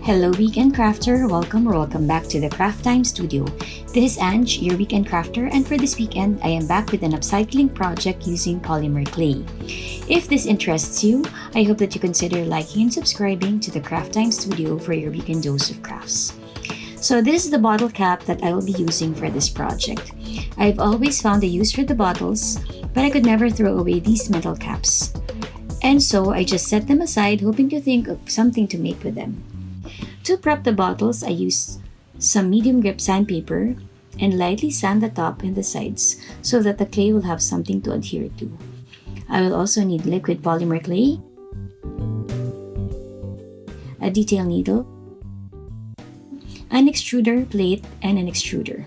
Hello, Weekend Crafter. Welcome back to the Craft Time Studio. This is Ange, your Weekend Crafter, and for this weekend, I am back with an upcycling project using polymer clay. If this interests you, I hope that you consider liking and subscribing to the Craft Time Studio for your weekend dose of crafts. So this is the bottle cap that I will be using for this project. I've always found a use for the bottles, but I could never throw away these metal caps. And so I just set them aside, hoping to think of something to make with them. To prep the bottles, I used some medium grip sandpaper and lightly sand the top and the sides so that the clay will have something to adhere to. I will also need liquid polymer clay, a detail needle, an extruder plate, and an extruder.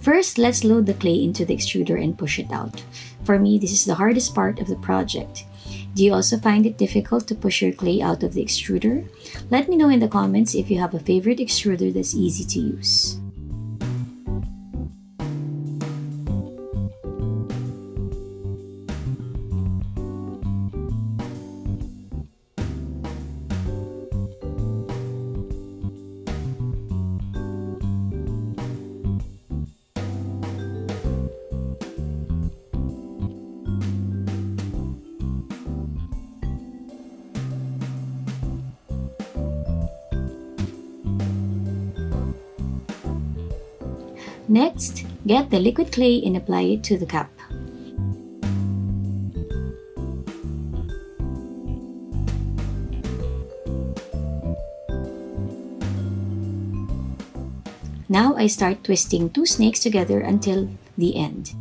First, let's load the clay into the extruder and push it out. For me, this is the hardest part of the project. Do you also find it difficult to push your clay out of the extruder? Let me know in the comments if you have a favorite extruder that's easy to use. Next, get the liquid clay and apply it to the cap. Now I start twisting two snakes together until the end.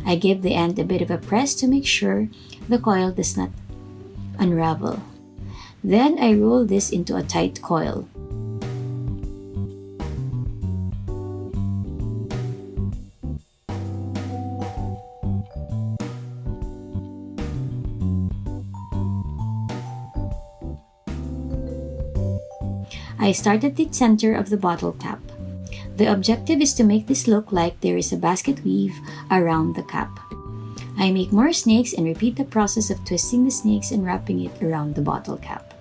I give the end a bit of a press to make sure the coil does not unravel. Then I roll this into a tight coil. I start at the center of the bottle cap. The objective is to make this look like there is a basket weave around the cap. I make more snakes and repeat the process of twisting the snakes and wrapping it around the bottle cap.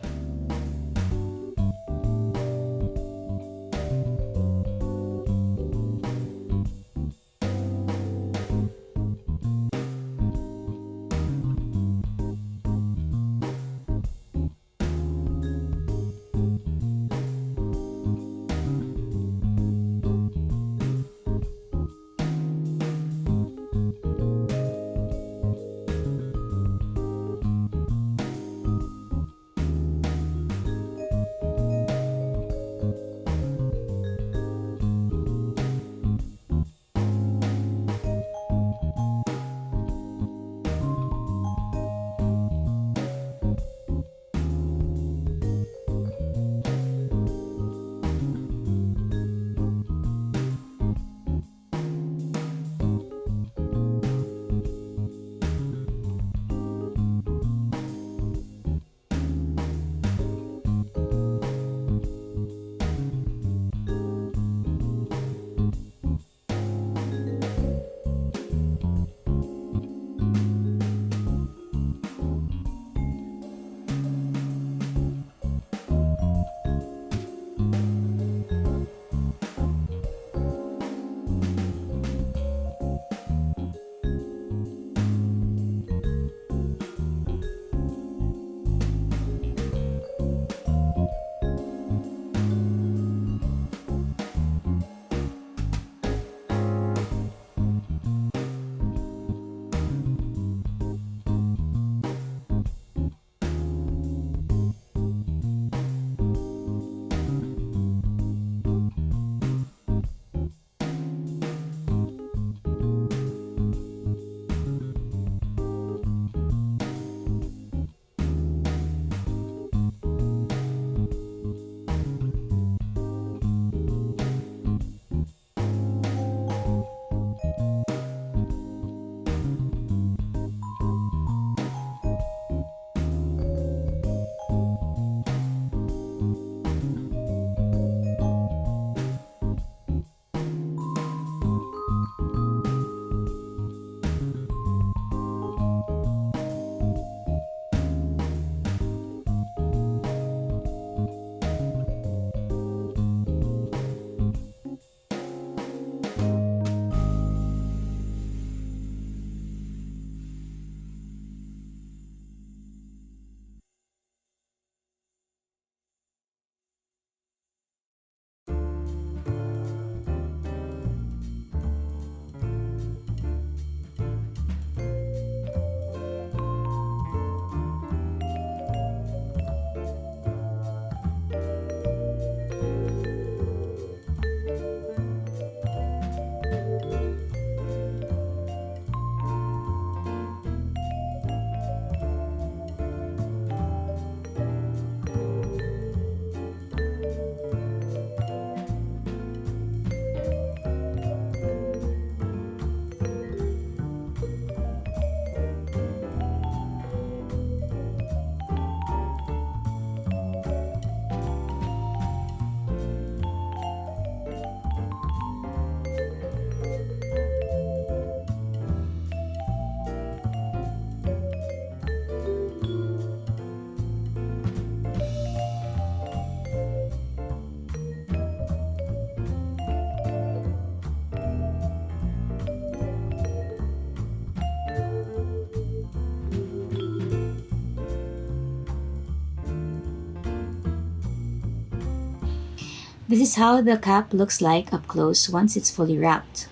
This is how the cap looks like up close once it's fully wrapped.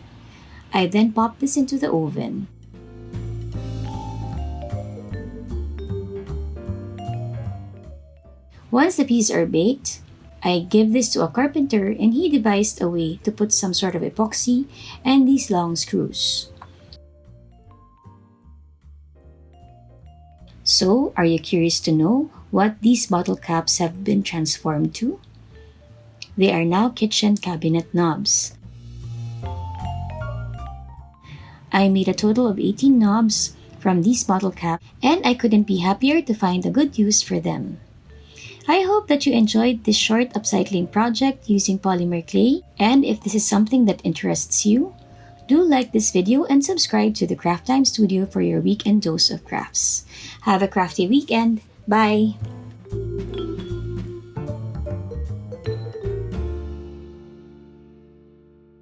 I then pop this into the oven. Once the peas are baked, I give this to a carpenter and he devised a way to put some sort of epoxy and these long screws. So, are you curious to know what these bottle caps have been transformed to? They are now kitchen cabinet knobs. I made a total of 18 knobs from these bottle caps and I couldn't be happier to find a good use for them. I hope that you enjoyed this short upcycling project using polymer clay, and if this is something that interests you, do like this video and subscribe to the Craft Time Studio for your weekend dose of crafts. Have a crafty weekend! Bye!